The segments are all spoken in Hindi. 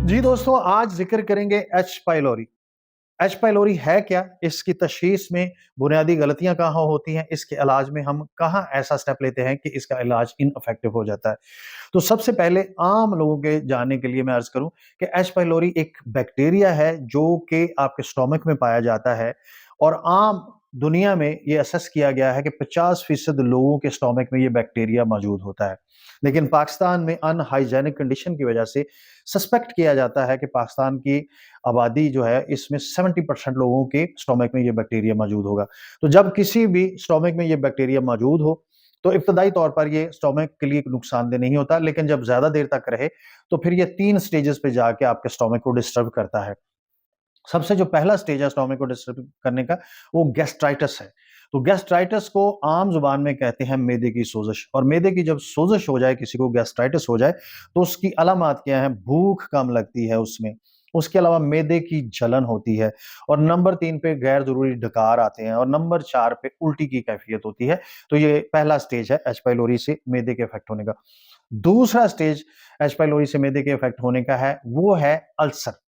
जी दोस्तों, आज ज़िक्र करेंगे एच पाइलोरी। एच पाइलोरी है क्या? इसकी तशख़ीस में बुनियादी गलतियाँ कहाँ होती हैं? इसके इलाज में हम कहाँ ऐसा स्टेप लेते हैं कि इसका इलाज इनअफ़ेक्टिव हो जाता है? तो सबसे पहले आम लोगों के जानने के लिए मैं अर्ज़ करूँ कि एच पाइलोरी एक बैक्टीरिया है जो कि आपके स्टोमक में पाया जाता है और आम दुनिया में ये असेस किया गया है कि 50% लोगों के स्टोमक में ये बैक्टीरिया मौजूद होता है। लेकिन पाकिस्तान में अनहाइजीनिक कंडीशन की वजह से सस्पेक्ट किया जाता है कि पाकिस्तान की आबादी जो है इसमें 70% लोगों के स्टोमक में ये बैक्टीरिया मौजूद होगा। तो जब किसी भी स्टोमक में ये बैक्टीरिया मौजूद हो, तो इब्तदाई तौर पर ये स्टोमक के लिए नुकसानदेह नहीं होता, लेकिन जब ज़्यादा देर तक रहे, तो फिर ये 3 स्टेजेस पे जाके आपके स्टोमक को डिस्टर्ब करता है। सबसे जो पहला स्टेज है स्टोमक को डिस्टर्ब करने का, वो गैस्ट्राइटिस है। तो गैस्ट्राइटिस को आम ज़ुबान में कहते हैं मैदे की सोज़िश और मैदे की जब सोज़िश हो जाए, किसी को गैस्ट्राइटिस हो जाए, तो उसकी अलामात क्या हैं? भूख कम लगती है उसमें, उसके अलावा मैदे की जलन होती है और नंबर 3 पे गैर ज़रूरी डकार आते हैं और नंबर 4 पे उल्टी की कैफ़ियत होती है। तो ये पहला स्टेज है एच पाइलोरी से मैदे के इफ़ेक्ट होने का। दूसरा स्टेज एच पाइलोरी से मैदे के इफ़ेक्ट होने का है, वो है अल्सर।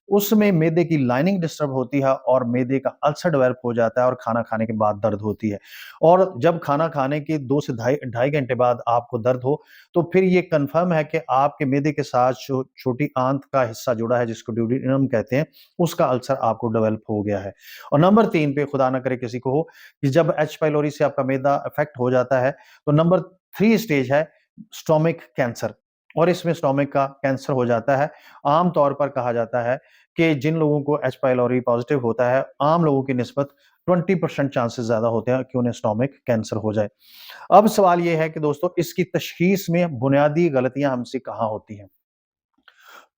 उसमें मैदे की लाइनिंग डिस्टर्ब होती है और मैदे का अल्सर डेवलप हो जाता है और खाना खाने के बाद दर्द होती है। और जब खाना खाने के 2 से ढाई ढाई घंटे बाद आपको दर्द हो, तो फिर ये कन्फर्म है कि आपके मैदे के साथ जो छोटी आंत का हिस्सा जुड़ा है, जिसको ड्यूोडेनम कहते हैं, उसका अल्सर आपको डेवलप हो गया है। और नंबर 3 पे खुदा ना करे किसी को हो कि जब एच पाइलोरी से आपका मैदा अफेक्ट हो जाता है, तो नंबर 3 स्टेज है स्टोमक कैंसर और इसमें स्टोमक का कैंसर हो जाता है। आम तौर पर कहा जाता है कि जिन लोगों को एच पाइलोरी पॉजिटिव होता है, आम लोगों की निस्बत 20% चांसेस ज़्यादा होते हैं कि उन्हें स्टोमक कैंसर हो जाए। अब सवाल ये है कि दोस्तों इसकी तशख़ीस में बुनियादी गलतियाँ हमसे कहाँ होती हैं?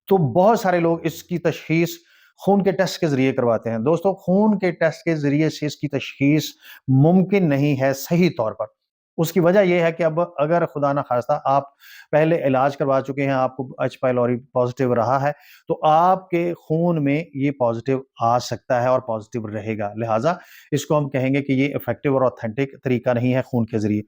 तो बहुत सारे लोग इसकी तशख़ीस खून के टेस्ट के ज़रिए करवाते हैं। दोस्तों खून के टेस्ट के ज़रिए से इसकी तशख़ीस मुमकिन नहीं है सही तौर पर। उसकी वजह ये है कि अब अगर खुदा ना ख़ास्ता आप पहले इलाज करवा चुके हैं, आपको एच पाइलोरी पॉज़िटिव रहा है, तो आपके खून में ये पॉज़िटिव आ सकता है और पॉज़िटिव रहेगा। लिहाज़ा इसको हम कहेंगे कि ये इफ़ेक्टिव और ऑथेंटिक तरीका नहीं है खून के ज़रिए।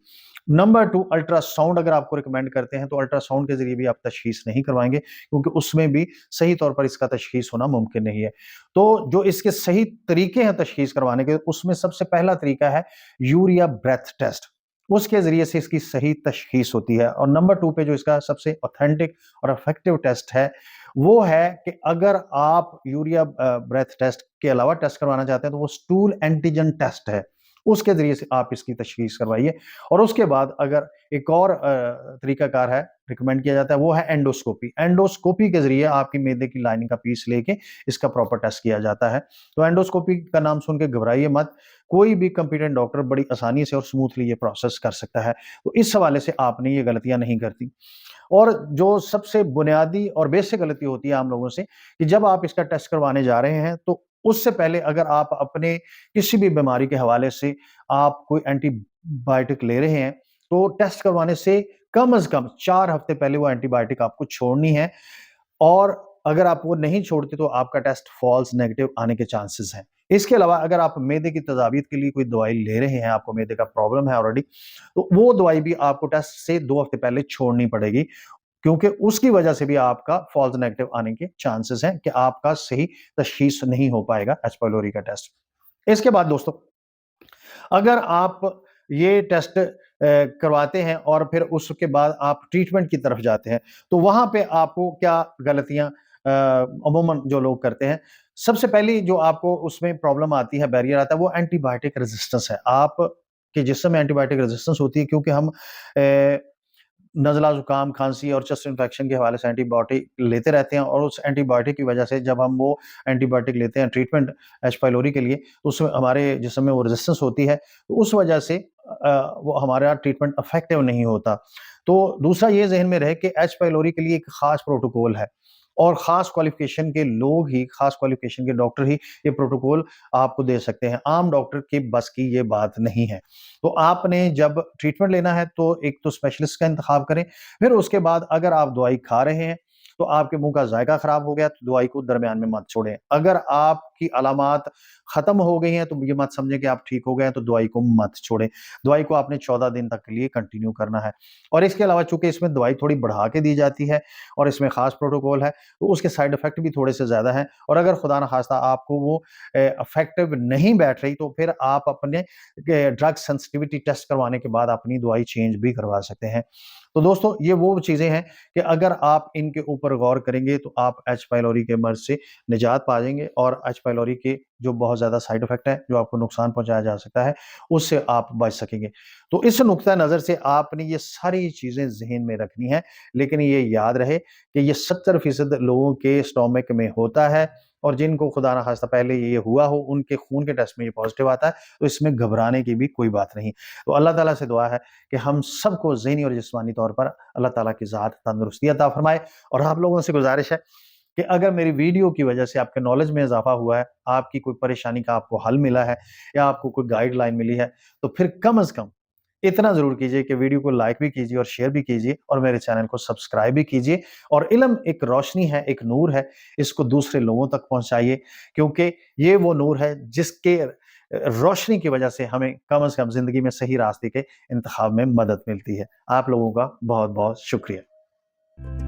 नंबर 2 अल्ट्रासाउंड अगर आपको रिकमेंड करते हैं, तो अल्ट्रासाउंड के ज़रिए भी आप तशख़ीस नहीं करवाएँगे क्योंकि उसमें भी सही तौर पर इसका तशख़ीस होना मुमकिन नहीं है। तो जो इसके सही तरीके हैं तशख़ीस करवाने के, उसमें सबसे पहला तरीका है यूरिया ब्रेथ टेस्ट। उसके ज़रिए से इसकी सही तशख़ीस होती है और नंबर 2 पे जो इसका सबसे ऑथेंटिक और इफ़ेक्टिव टेस्ट है, वो है कि अगर आप यूरिया ब्रेथ टेस्ट के अलावा टेस्ट करवाना चाहते हैं, तो वो स्टूल एंटीजन टेस्ट है। उसके ज़रिए से आप इसकी तशख़ीस करवाइए और उसके बाद अगर एक और तरीकाकार है, रिकमेंड किया जाता है, वो है एंडोस्कोपी। एंडोस्कोपी के ज़रिए आपकी मैदे की लाइनिंग का पीस लेके इसका प्रॉपर टेस्ट किया जाता है। तो एंडोस्कोपी का नाम सुन के घबराइए मत, कोई भी कॉम्पिटेंट डॉक्टर बड़ी आसानी से और स्मूथली ये प्रोसेस कर सकता है। तो इस हवाले से आपने ये गलतियाँ नहीं करती। और जो सबसे बुनियादी और बेसिक गलती होती है आम लोगों से कि जब आप इसका टेस्ट करवाने जा रहे हैं, तो उससे पहले अगर आप अपने किसी भी बीमारी के हवाले से आप कोई एंटीबायोटिक ले रहे हैं, तो टेस्ट करवाने से कम से कम 4 हफ्ते पहले वो एंटीबायोटिक आपको छोड़नी है और अगर आप वो नहीं छोड़ते तो आपका टेस्ट फ़ॉल्स नेगेटिव आने के चांसेस हैं। इसके अलावा अगर आप मैदे की तज़ावियत के लिए कोई दवाई ले रहे हैं, आपको मैदे का प्रॉब्लम है ऑलरेडी, तो वो दवाई भी आपको टेस्ट से 2 हफ्ते पहले छोड़नी पड़ेगी क्योंकि उसकी वजह से भी आपका फ़ॉल्स नेगेटिव आने के चांसेस हैं कि आपका सही तशख़ीस नहीं हो पाएगा एच पाइलोरी का टेस्ट। इसके बाद दोस्तों अगर आप ये टेस्ट करवाते हैं और फिर उसके बाद आप ट्रीटमेंट की तरफ जाते हैं, तो वहाँ पे आपको क्या गलतियाँ अमूमन जो लोग करते हैं, सबसे पहली जो आपको उसमें प्रॉब्लम आती है, बैरियर आता है, वो एंटीबायोटिक रेज़िस्टेंस है। आपके जिस्म में एंटीबायोटिक रेज़िस्टेंस होती है क्योंकि हम नज़ला, ज़ुकाम, खाँसी और चेस्ट इन्फेक्शन के हवाले से एंटीबायोटिक लेते रहते हैं और उस एंटीबायोटिक की वजह से जब हम वो एंटीबायोटिक लेते हैं ट्रीटमेंट एच पाइलोरी के लिए, तो उसमें हमारे जिस्म में वो रेजिस्टेंस होती है, तो उस वजह से वो हमारा ट्रीटमेंट इफेक्टिव नहीं होता। तो दूसरा ये ज़हन में रहे कि एच पाइलोरी के लिए एक ख़ास प्रोटोकॉल है और ख़ास क्वालिफ़िकेशन के लोग ही, ख़ास क्वालिफ़िकेशन के डॉक्टर ही ये प्रोटोकॉल आपको दे सकते हैं। आम डॉक्टर की बस की ये बात नहीं है। तो आपने जब ट्रीटमेंट लेना है तो एक तो स्पेशलिस्ट का इंतखाब करें, फिर उसके बाद अगर आप दवाई खा रहे हैं, तो आपके मुँह का ज़ायका ख़राब हो गया तो दवाई को दरमियान में मत छोड़ें। अगर आपकी अलामात खत्म हो गई हैं तो ये मत समझें कि आप ठीक हो गए हैं तो दवाई को मत छोड़ें। दवाई को आपने 14 दिन तक के लिए कंटिन्यू करना है। और इसके अलावा चूँकि इसमें दवाई थोड़ी बढ़ा के दी जाती है और इसमें ख़ास प्रोटोकॉल है, तो उसके साइड इफ़ेक्ट भी थोड़े से ज़्यादा हैं और अगर खुदा न ख़ास्ता आपको वो इफ़ेक्टिव नहीं बैठ रही तो फिर आप अपने ड्रग सेंसिटिविटी टेस्ट करवाने के बाद अपनी दवाई चेंज भी करवा सकते हैं। तो दोस्तों ये वो चीज़ें हैं कि अगर आप इनके ऊपर गौर करेंगे तो आप एच पाइलोरी के मर्ज़ से निजात पा जाएँगे और एच पाइलोरी के जो बहुत ज़्यादा साइड इफ़ेक्ट है, जो आपको नुकसान पहुँचाया जा सकता है, उससे आप बच सकेंगे। तो इस नुक्ता नज़र से आपने ये सारी चीज़ें ज़हन में रखनी हैं, लेकिन ये याद रहे कि ये 70% लोगों के स्टोमक में होता है और जिनको खुदा ना ख़ास्ता पहले ये हुआ हो, उनके खून के टेस्ट में ये पॉज़िटिव आता है, तो इसमें घबराने की भी कोई बात नहीं। तो अल्लाह ताला से दुआ है कि हम सबको ज़हनी और जिस्मानी तौर पर अल्लाह ताला की ज़ात तंदुरुस्ती अता फ़रमाए और आप लोगों से गुज़ारिश है कि अगर मेरी वीडियो की वजह से आपके नॉलेज में इज़ाफ़ा हुआ है, आपकी कोई परेशानी का आपको हल मिला है या आपको कोई गाइडलाइन मिली है, तो फिर कम से कम इतना ज़रूर कीजिए कि वीडियो को लाइक भी कीजिए और शेयर भी कीजिए और मेरे चैनल को सब्सक्राइब भी कीजिए और इल्म एक रोशनी है, एक नूर है, इसको दूसरे लोगों तक पहुँचाइए क्योंकि ये वो नूर है जिसके रोशनी की वजह से हमें कम से कम ज़िंदगी में सही रास्ते के इंतखाब में मदद मिलती है। आप लोगों का बहुत-बहुत शुक्रिया।